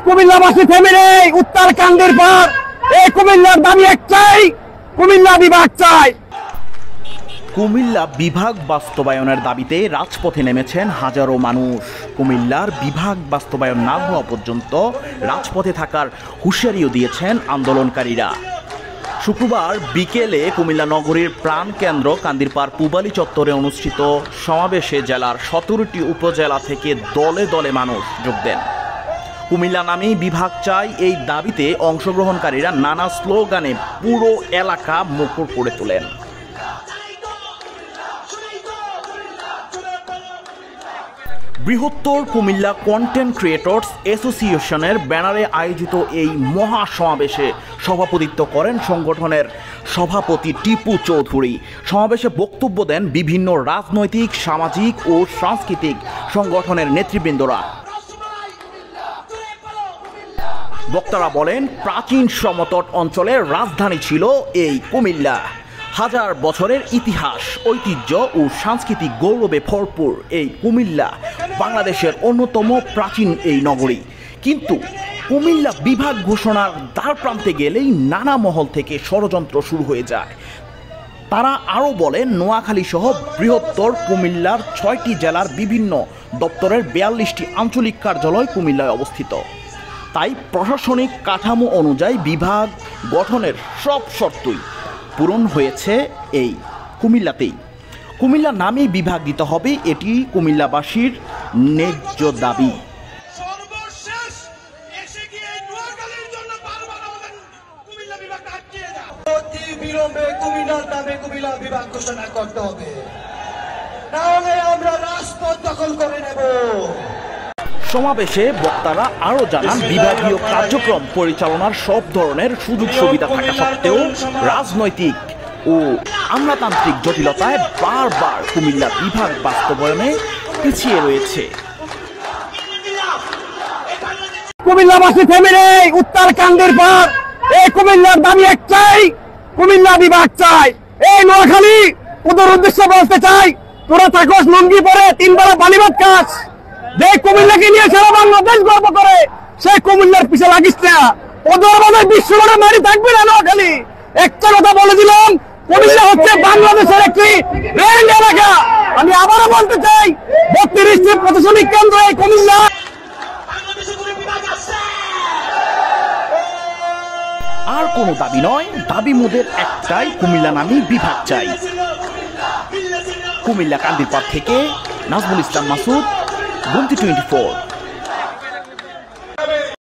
কুমিল্লাবাসী family উত্তরকান্দির পর এই কুমিল্লার দাবি একটাই, কুমিল্লা বিভাগ চাই। কুমিল্লা বিভাগ বাস্তবায়নের দাবিতে রাজপথে নেমেছেন হাজারো মানুষ। কুমিল্লার বিভাগ বাস্তবায়ন না হওয়া পর্যন্ত রাজপথে থাকার হুঁশিয়ারিও দিয়েছেন আন্দোলনকারীরা। শুক্রবার বিকেলে কুমিল্লা নগরীর প্রাণকেন্দ্র কান্দিরপাড় পূবালী চত্বরে অনুষ্ঠিত সমাবেশে জেলার 17টি উপজেলা থেকে দলে দলে মানুষ যোগ দেন। কুমিল্লা নামেই বিভাগ চাই এই দাবিতে অংশগ্রহণকারীরা নানা স্লোগানে পুরো এলাকা মুখর করে তোলেন। বৃহত্তর কুমিল্লা কন্টেন্ট ক্রিয়েটর্স অ্যাসোসিয়েশনের ব্যানারে আয়োজিত এই মহা সমাবেশে সভাপতিত্ব করেন সংগঠনের সভাপতি টিপু চৌধুরী। সমাবেশে বক্তব্য দেন বিভিন্ন রাজনৈতিক, সামাজিক ও সাংস্কৃতিক সংগঠনের নেতৃবৃন্দরা। বক্তারা বলেন, প্রাচীন সমতট অঞ্চলের রাজধানী ছিল এই কুমিল্লা। হাজার বছরের ইতিহাস, ঐতিহ্য ও সাংস্কৃতিক গৌরবে ভরপুর এই কুমিল্লা বাংলাদেশের অন্যতম প্রাচীন এই নগরী। কিন্তু কুমিল্লা বিভাগ ঘোষণার দ্বার প্রান্তে গেলেই নানা মহল থেকে ষড়যন্ত্র শুরু হয়ে যায়। তারা আরও বলেন, নোয়াখালী সহ বৃহত্তর কুমিল্লার 6টি জেলার বিভিন্ন দপ্তরের 42টি আঞ্চলিক কার্যালয় কুমিল্লায় অবস্থিত। তাই প্রশাসনিক কাঠামো অনুযায়ী বিভাগ গঠনের সব শর্তই পূরণ হয়েছে এই কুমিল্লাতেই। কুমিল্লা নামেই বিভাগ দিতে হবে, এটি কুমিল্লাবাসীর ন্যায্য দাবি। কুমিল্লা বিভাগ ঘোষণা করতে হবে, তাহলে আমরা রাজপথ দখল করে নেব। সমাবেশে বক্তারা আরও জানান, বিভাগীয় কার্যক্রম পরিচালনার সব ধরনের সুযোগ সুবিধা থাকা সত্ত্বেও রাজনৈতিক ও আমলাতান্ত্রিক জটিলতায় বারবার কুমিল্লা বিভাগ বাস্তবায়নে পিছিয়ে রয়েছে। কুমিল্লাবাসী ফ্যামিলি উত্তরকান্দির পর এই কুমিল্লার দাবি একটাই, কুমিল্লা বিভাগ চাই। এই নোয়াখালী ওদের উদ্দেশ্যে বলতে চাই, তোরা থাকস লুঙ্গি পরে 3 বেলা বালিবাদ কাজ, যে কুমিল্লাকে নিয়ে সারা বাংলাদেশ গর্ব করে, সেই কুমিল্লার পিছে লাগিস না। ওদের মধ্যে বিশ্বরে মারি থাকবে না নোয়াখালী। একটা কথা বলে দিলাম, কুমিল্লা হচ্ছে বাংলাদেশের একটি রেল এলাকা। আমি আবারও বলতে চাই, 32টি প্রশাসনিক কেন্দ্র এই কুমিল্লা। আর কোনো দাবি নয়, দাবি মোদের একটাই, কুমিল্লা নামেই বিভাগ চাই। কুমিল্লা কান্দিরপাড় থেকে নাজমুল ইসলাম মাসুদ, গুমতি 24।